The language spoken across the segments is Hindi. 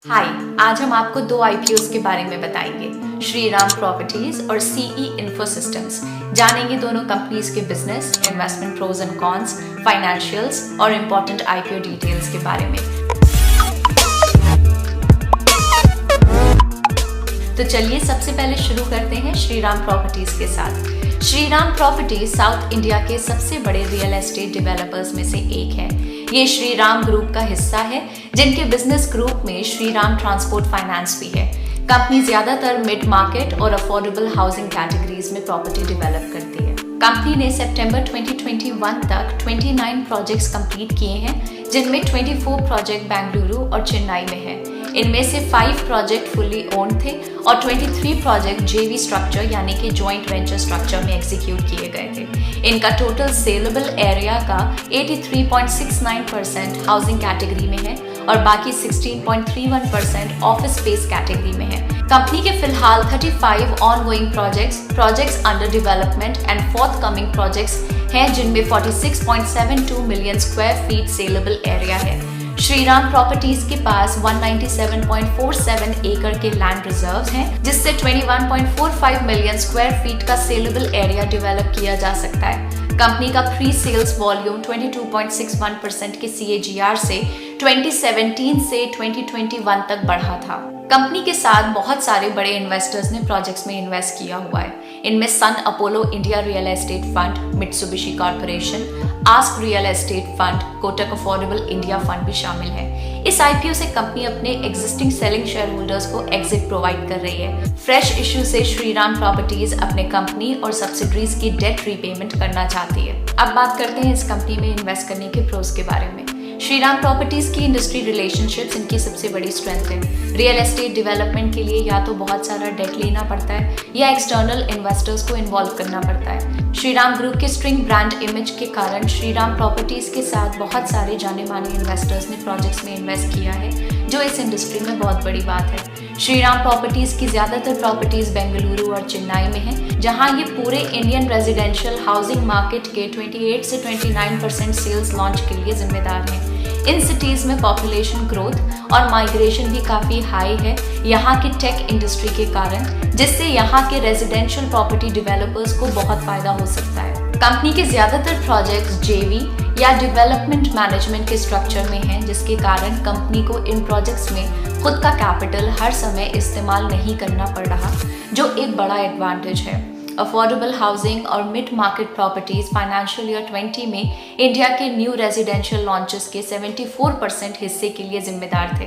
हाय, आज हम आपको दो आईपीओस के बारे में बताएंगे, श्रीराम प्रॉपर्टीज और सीई इन्फो सिस्टम्स। जानेंगे दोनों कंपनीज के business, investment pros and cons, financials और इम्पोर्टेंट आईपीओ डिटेल्स के बारे में। तो चलिए सबसे पहले शुरू करते हैं श्रीराम प्रॉपर्टीज के साथ। श्रीराम प्रॉपर्टीज साउथ इंडिया के सबसे बड़े रियल एस्टेट डेवलपर्स में से एक है। ये श्रीराम ग्रुप का हिस्सा है, जिनके बिजनेस ग्रुप में श्रीराम ट्रांसपोर्ट फाइनेंस भी है। कंपनी ज्यादातर मिड मार्केट और अफोर्डेबल हाउसिंग कैटेगरीज में प्रॉपर्टी डेवलप करती है। कंपनी ने सितंबर 2021 तक 29 प्रोजेक्ट्स कंप्लीट किए हैं, जिनमें 24 प्रोजेक्ट बेंगलुरु और चेन्नई में है। इनमें से 5 प्रोजेक्ट फुल्ली ओन्ड थे और 23 प्रोजेक्ट जेवी स्ट्रक्चर यानी कि जॉइंट वेंचर स्ट्रक्चर में एग्जीक्यूट किए गए थे। इनका टोटल सेलेबल एरिया का 83.69% हाउसिंग कैटेगरी में है और बाकी 16.31% ऑफिस स्पेस कैटेगरी में है। कंपनी के फिलहाल 35 ongoing projects under development and forthcoming projects हैं, जिनमें 46.72 million square feet saleable area है। श्रीराम प्रॉपर्टीज के पास 197.47 एकड़ के लैंड रिजर्व्स हैं, जिससे 21.45 मिलियन स्क्वायर फीट का सेलेबल एरिया डेवलप किया जा सकता है। कंपनी का प्री सेल्स वॉल्यूम 22.61% के CAGR से 2017 से 2021 तक बढ़ा था। कंपनी के साथ बहुत सारे बड़े इन्वेस्टर्स ने प्रोजेक्ट्स में इन्वेस्ट किया हुआ है। इनमें Sun Apollo India Real Estate Fund, Mitsubishi Corporation, ASK Real Estate Fund, Kotak Affordable India Fund भी शामिल है। इस आईपीओ से कंपनी अपने एग्जिस्टिंग सेलिंग शेयर होल्डर्स को एग्जिट प्रोवाइड कर रही है। फ्रेश इश्यू से श्रीराम प्रॉपर्टीज अपने कंपनी और सब्सिडरीज की डेट रीपेमेंट करना चाहती है। अब बात करते हैं इस कंपनी में इन्वेस्ट करने के प्रोज के बारे में। श्रीराम प्रॉपर्टीज की इंडस्ट्री रिलेशनशिप्स इनकी सबसे बड़ी स्ट्रेंथ है। रियल एस्टेट डेवलपमेंट के लिए या तो बहुत सारा डेट लेना पड़ता है या एक्सटर्नल इन्वेस्टर्स को इन्वॉल्व करना पड़ता है। श्रीराम ग्रुप के स्ट्रिंग ब्रांड इमेज के कारण श्रीराम प्रॉपर्टीज के साथ बहुत सारे जाने माने इन्वेस्टर्स ने प्रोजेक्ट्स में इन्वेस्ट किया है, जो इस इंडस्ट्री में बहुत बड़ी बात है। श्रीराम प्रॉपर्टीज की ज्यादातर प्रॉपर्टीज बेंगलुरु और चेन्नई में हैं, जहां ये पूरे इंडियन रेजिडेंशियल हाउसिंग मार्केट के 28 से 29% सेल्स लॉन्च के लिए जिम्मेदार हैं। इन सिटीज में पॉपुलेशन ग्रोथ और माइग्रेशन भी काफी हाई है यहाँ की टेक इंडस्ट्री के कारण, जिससे यहाँ के रेजिडेंशियल प्रॉपर्टी डेवलपर्स को बहुत फायदा हो सकता है। कंपनी के ज्यादातर प्रोजेक्ट्स जेवी या डेवलपमेंट मैनेजमेंट के स्ट्रक्चर में हैं, जिसके कारण कंपनी को इन प्रोजेक्ट्स में खुद का कैपिटल हर समय इस्तेमाल नहीं करना पड़ रहा, जो एक बड़ा एडवांटेज है। अफोर्डेबल हाउसिंग और mid market properties financial year 20 में इंडिया के न्यू रेजिडेंशियल लॉन्चेस के 74% हिस्से के लिए जिम्मेदार थे।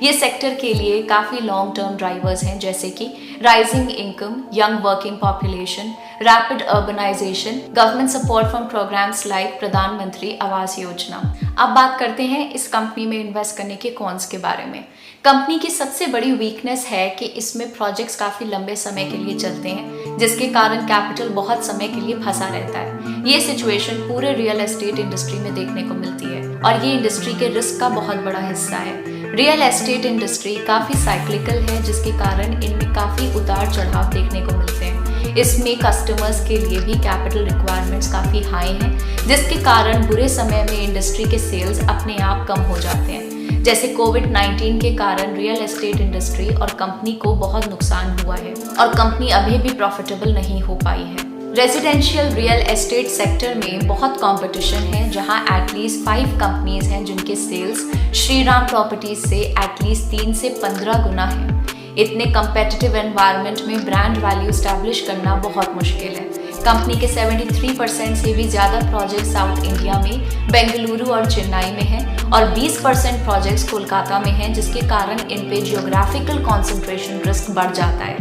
ये सेक्टर के लिए काफ़ी लॉन्ग टर्म ड्राइवर्स हैं, जैसे कि rising income, young working population, rapid urbanisation, government support from programmes like Pradhanmantri Awas योजना। अब बात करते हैं इस कंपनी में इन्वेस्ट करने के कॉन्स के बारे में। कंपनी की सबसे बड़ी वीकनेस है कि इसमें प्रोजेक्ट्स काफ़ी लंबे समय के लिए चलते हैं, जिसके कारण कैपिटल बहुत समय के लिए फंसा रहता है। ये सिचुएशन पूरे रियल एस्टेट इंडस्ट्री में देखने को मिलती है और ये इंडस्ट्री के रिस्क का बहुत बड़ा हिस्सा है। रियल एस्टेट इंडस्ट्री काफ़ी साइक्लिकल है, जिसके कारण इनमें काफ़ी उतार चढ़ाव देखने को मिलते हैं। इसमें कस्टमर्स के लिए भी कैपिटल रिक्वायरमेंट्स काफ़ी हाई हैं, जिसके कारण बुरे समय में इंडस्ट्री के सेल्स अपने आप कम हो जाते हैं। जैसे कोविड-19 के कारण रियल एस्टेट इंडस्ट्री और कंपनी को बहुत नुकसान हुआ है और कंपनी अभी भी प्रॉफिटेबल नहीं हो पाई है। रेजिडेंशियल रियल एस्टेट सेक्टर में बहुत कंपटीशन है, जहां एटलीस्ट 5 कंपनीज हैं जिनके सेल्स श्रीराम प्रॉपर्टीज से एटलीस्ट 3 से 15 गुना है। इतने कंपेटिटिव एनवायरनमेंट में ब्रांड वैल्यू स्टैब्लिश करना बहुत मुश्किल है। कंपनी के 73% से भी ज़्यादा प्रोजेक्ट साउथ इंडिया में बेंगलुरु और चेन्नई में हैं और 20% प्रोजेक्ट्स कोलकाता में हैं, जिसके कारण इन पे जियोग्राफिकल कॉन्सेंट्रेशन रिस्क बढ़ जाता है।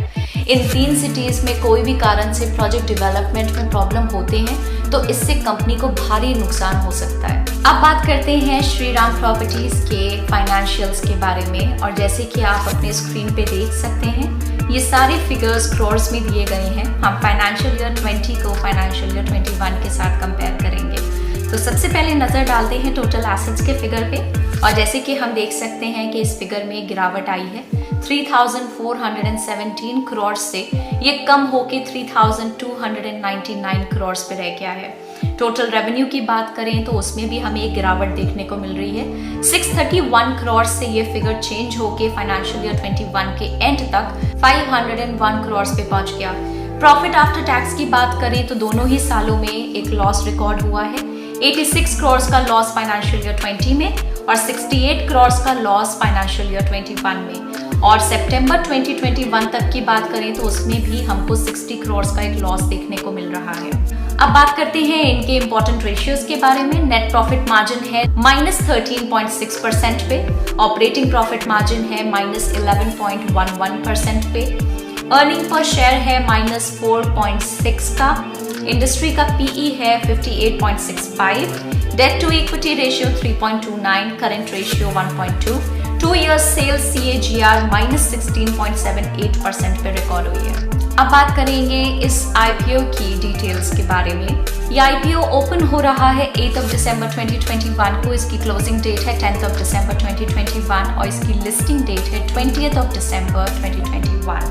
इन 3 सिटीज़ में कोई भी कारण से प्रोजेक्ट डेवलपमेंट में प्रॉब्लम होते हैं तो इससे कंपनी को भारी नुकसान हो सकता है। अब बात करते हैं श्रीराम प्रॉपर्टीज के फाइनेंशियल्स के बारे में, और जैसे कि आप अपने स्क्रीन पे देख सकते हैं, ये सारे फिगर्स क्रोर्स में दिए गए हैं। हम फाइनेंशियल ईयर 20 को फाइनेंशियल ईयर 21 के साथ कंपेयर करेंगे। तो सबसे पहले नज़र डालते हैं टोटल एसेट्स के फिगर पे, और जैसे कि हम देख सकते हैं कि इस फिगर में गिरावट आई है। 3,417 करोड़ से ये कम होके 3,299 करोड़ पे रह गया है। टोटल रेवेन्यू की बात करें तो उसमें भी हमें एक गिरावट देखने को मिल रही है। 631 करोड़ से ये फिगर चेंज होके फाइनेंशियल ईयर 21 के एंड तक 501 करोड़ पे पहुंच गया। प्रॉफिट आफ्टर टैक्स की बात करें तो दोनों ही सालों में एक लॉस रिकॉर्ड हुआ है। 86 करोड़ का लॉस फाइनेंशियल ईयर 20 में और 68 करोड़ का लॉस फाइनेंशियल ईयर 21 में, और सितंबर 2021 तक की बात करें तो उसमें भी हमको 60 करोड़ का एक लॉस देखने को मिल रहा है। अब बात करते हैं इनके इंपॉर्टेंट रेशियोज के बारे में। नेट प्रॉफिट मार्जिन है -13.6% पे, ऑपरेटिंग प्रॉफिट मार्जिन है -11.11% पे, अर्निंग पर शेयर है -4.6 का, इंडस्ट्री का पीई है 58.65, debt to equity ratio 3.29, current ratio 1.2, 2 years sales CAGR -16.78% पे रिकॉर्ड हुई है। अब बात करेंगे इस IPO की डिटेल्स के बारे में। ये IPO ओपन हो रहा है 8 दिसंबर 2021 को, इसकी क्लोजिंग डेट है 10 दिसंबर 2021 और इसकी लिस्टिंग डेट है 20 दिसंबर 2021।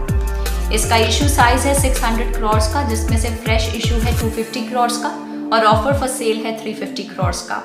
इसका इशू साइज है 600 करोड़ का, जिसमें से फ्रेश इशू है 250 करोड़ का और ऑफर फॉर सेल है 350 करोड़ का।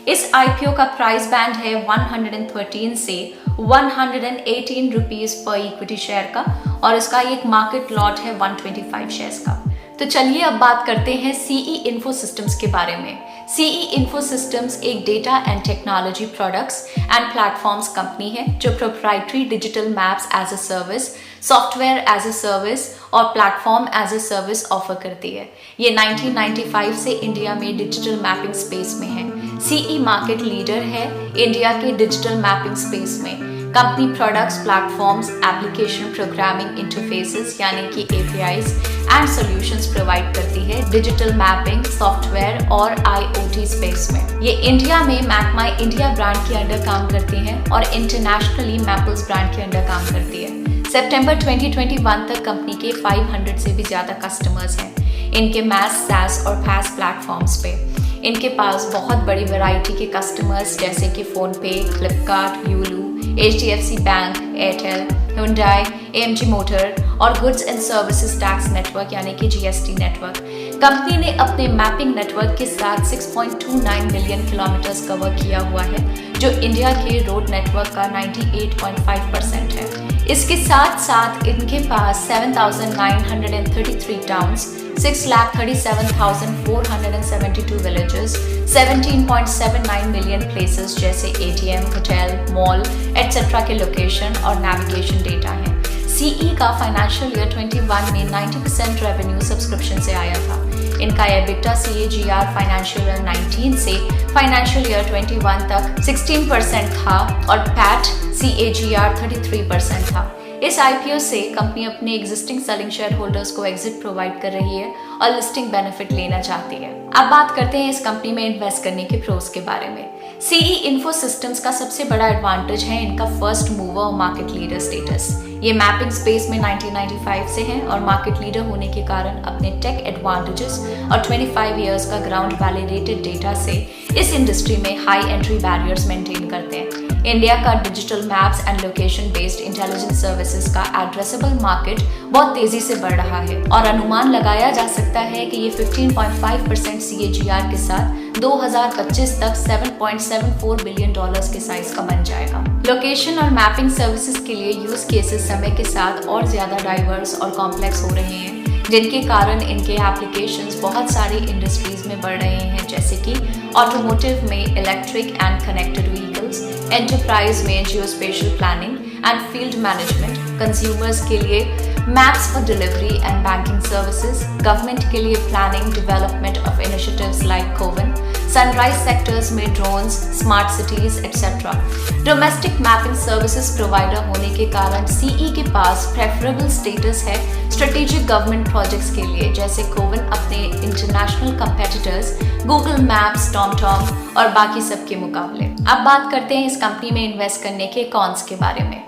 इस IPO का प्राइस बैंड है 113 से 118 रुपीज पर इक्विटी शेयर का और इसका एक मार्केट लॉट है 125 शेयर्स का। तो चलिए अब बात करते हैं CE Info Systems के बारे में। CE Info Systems एक data and technology products and platforms company है जो proprietary digital maps as a service, software as a service और platform as a service offer करती है। ये 1995 से इंडिया में डिजिटल मैपिंग स्पेस में है। CE मार्केट लीडर है इंडिया के डिजिटल मैपिंग स्पेस में। Company products, platforms, application programming interfaces यानी कि APIs एंड सॉल्यूशंस प्रोवाइड करती है डिजिटल मैपिंग, सॉफ्टवेयर और IoT स्पेस में। ये इंडिया में मैपमाई इंडिया ब्रांड के अंडर काम करती हैं और इंटरनेशनली मैपल्स ब्रांड के अंडर काम करती है। सितंबर 2021 तक कंपनी के 500 से भी ज्यादा कस्टमर्स हैं इनके मैस, SaaS और PaaS प्लेटफॉर्म्स पे। इनके पास बहुत बड़ी वैरायटी के कस्टमर्स जैसे कि PhonePe, Flipkart, Yulu, HDFC bank, Airtel, Hyundai, AMG motor और goods and services tax network यानी कि GST नेटवर्क। कंपनी ने अपने मैपिंग नेटवर्क के साथ 6.29 मिलियन किलोमीटर्स कवर किया हुआ है, जो इंडिया के रोड नेटवर्क का 98.5% है। इसके साथ साथ इनके पास 7,933 टाउन्स, 6,37,472 विलेजेस, 17.79 मिलियन प्लेसेस जैसे ATM, होटल, मॉल एटसेट्रा के लोकेशन और नेविगेशन डेटा है। CE का फाइनेंशियल ईयर 21 में 90% रेवेन्यू सब्सक्रिप्शन से आया था। इनका EBITDA CAGR फाइनेंशियल ईयर 19 से फाइनेंशियल ईयर 21 तक 16% था और PAT CAGR 33% था। इस IPO से कंपनी अपने एग्जिस्टिंग सेलिंग शेयर होल्डर्स को एग्जिट प्रोवाइड कर रही है और लिस्टिंग बेनिफिट लेना चाहती है। अब बात करते हैं इस कंपनी में इन्वेस्ट करने के प्रोस के बारे में। CE Info Systems का सबसे बड़ा एडवांटेज है इनका फर्स्ट मूवर और मार्केट लीडर स्टेटस। ये मैपिंग स्पेस में 1995 से हैं और मार्केट लीडर होने के कारण अपने टेक एडवांटेजेस और 25 इयर्स का ग्राउंड वैलिडेटेड डेटा से इस इंडस्ट्री में हाई एंट्री बैरियर्स मेंटेन करते हैं। इंडिया का digital maps and location based intelligence services का एड्रेसेबल मार्केट बहुत तेजी से बढ़ रहा है और अनुमान लगाया जा सकता है कि ये 15.5% CAGR के साथ 2025 तक $7.74 बिलियन के साइज का बन जाएगा। लोकेशन और मैपिंग सर्विसेज के लिए यूज केसेस समय के साथ और ज्यादा डाइवर्स और कॉम्प्लेक्स हो रहे हैं, जिनके कारण इनके एप्लीकेशंस बहुत सारी इंडस्ट्रीज में बढ़ रहे हैं, जैसे कि ऑटोमोटिव में electric and connected vehicles, enterprise में geospatial planning and field management, consumers के लिए maps for delivery and banking services, government के लिए planning development of initiatives like CoWIN, sunrise sectors में drones, smart cities etcetera. Domestic mapping services provider होने के कारण CE के पास प्रेफरेबल स्टेटस है स्ट्रेटेजिक गवर्नमेंट प्रोजेक्ट्स के लिए, जैसे कोविन अपने international competitors Google Maps, TomTom और बाकी सब के मुकाबले। अब बात करते हैं इस कंपनी में इन्वेस्ट करने के कॉन्स के बारे में।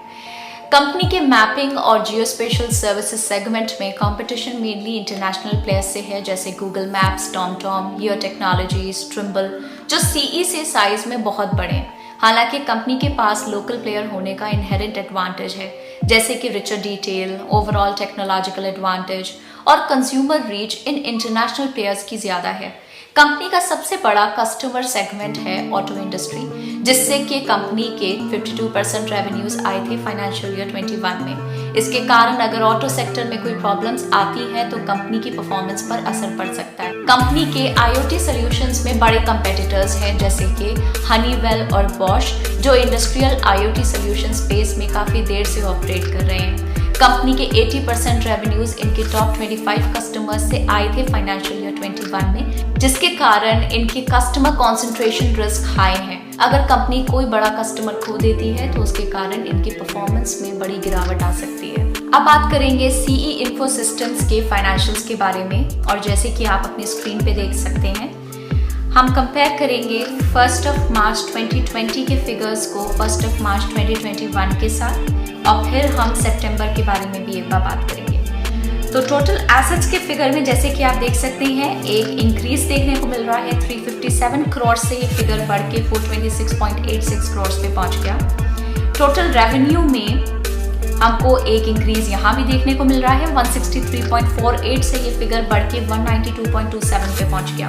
कंपनी के मैपिंग और जियोस्पेशियल सर्विसेज सेगमेंट में कंपटीशन मेनली इंटरनेशनल प्लेयर्स से है, जैसे Google Maps, TomTom, year technologies, Trimble, जो CE से साइज में बहुत बड़े हैं। हालांकि कंपनी के पास लोकल प्लेयर होने का इनहेरेंट एडवांटेज है, जैसे कि richer detail, overall technological advantage और कंज्यूमर रीच इन इंटरनेशनल प्लेयर्स की ज़्यादा है। कंपनी का सबसे बड़ा कस्टमर सेगमेंट है ऑटो इंडस्ट्री, जिससे कि कंपनी के 52% रेवेन्यूज आए थे फाइनेंशियल ईयर 21 में। इसके कारण अगर ऑटो सेक्टर में कोई प्रॉब्लम्स आती है तो कंपनी की परफॉर्मेंस पर असर पड़ सकता है। कंपनी के IoT सॉल्यूशंस में बड़े कंपेटिटर्स हैं जैसे कि हनीवेल और बॉश, जो इंडस्ट्रियल IoT सॉल्यूशन स्पेस में काफी देर से ऑपरेट कर रहे हैं। कंपनी के 80% रेवेन्यूज इनके टॉप 25 कस्टमर्स से आए थे फाइनेंशियल ईयर 21 में, जिसके कारण इनके कस्टमर कंसंट्रेशन रिस्क हाई है। अगर कंपनी कोई बड़ा कस्टमर खो देती है तो उसके कारण इनकी परफॉर्मेंस में बड़ी गिरावट आ सकती है। अब बात करेंगे CE Info Systems के फाइनेंशियल्स के बारे में, और जैसे कि आप अपनी स्क्रीन पे देख सकते हैं, हम कंपेयर करेंगे 1 मार्च 2020 के फिगर्स को 1 मार्च 2021 के साथ, और फिर हम सितंबर के बारे में भी एक बार बात करेंगे। तो टोटल एसेट्स के फिगर में जैसे कि आप देख सकते हैं एक इंक्रीज देखने को मिल रहा है। 357 करोड़ से ये फिगर बढ़ के 426.86 करोड़ पे पहुंच गया। टोटल रेवेन्यू में हमको एक इंक्रीज यहाँ भी देखने को मिल रहा है। 163.48 से ये फिगर बढ़ के 192.27 पे पहुंच गया।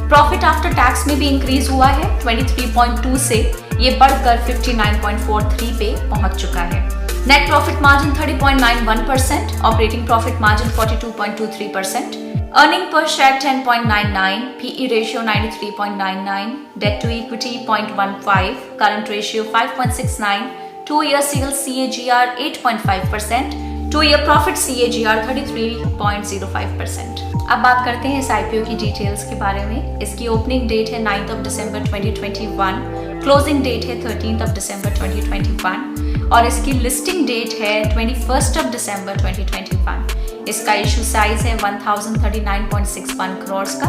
प्रॉफिट आफ्टर टैक्स में भी इंक्रीज हुआ है 23.2 से ये बढ़कर 59.43 पे पहुंच चुका है। Net profit margin 30.91%, operating profit margin 42.23%, earning per share 10.99, PE ratio 93.99, debt to equity 0.15, current ratio 5.69, 2-year sales CAGR 8.5%, 2-year profit CAGR 33.05%। अब बात करते हैं इस IPO की डिटेल्स के बारे में। इसकी ओपनिंग डेट है 9 दिसंबर 2021, क्लोजिंग डेट है 13 दिसंबर 2021 और इसकी लिस्टिंग डेट है 21 दिसंबर 2021। इसका इशू साइज है 1039.61 करोड़ का,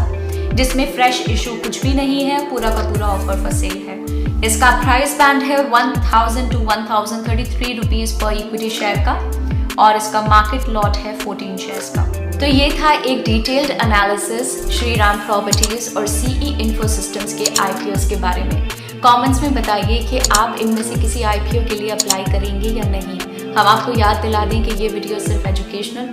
जिसमें फ्रेश इशू कुछ भी नहीं है, पूरा का पूरा ऑफर फॉर सेल है। इसका प्राइस बैंड है 1000 to 1033 rupees per equity share का, और इसका मार्केट लॉट है 14 शेयर्स का। तो ये था एक डिटेल्ड एनालिसिस श्रीराम प्रॉपर्टीज और CE Info Systems के IPOs के बारे में। कमेंट्स में बताइए कि आप इनमें से किसी IPO के लिए अप्लाई करेंगे या नहीं। हम आपको याद दिला दें कि ये वीडियो सिर्फ एजुकेशनल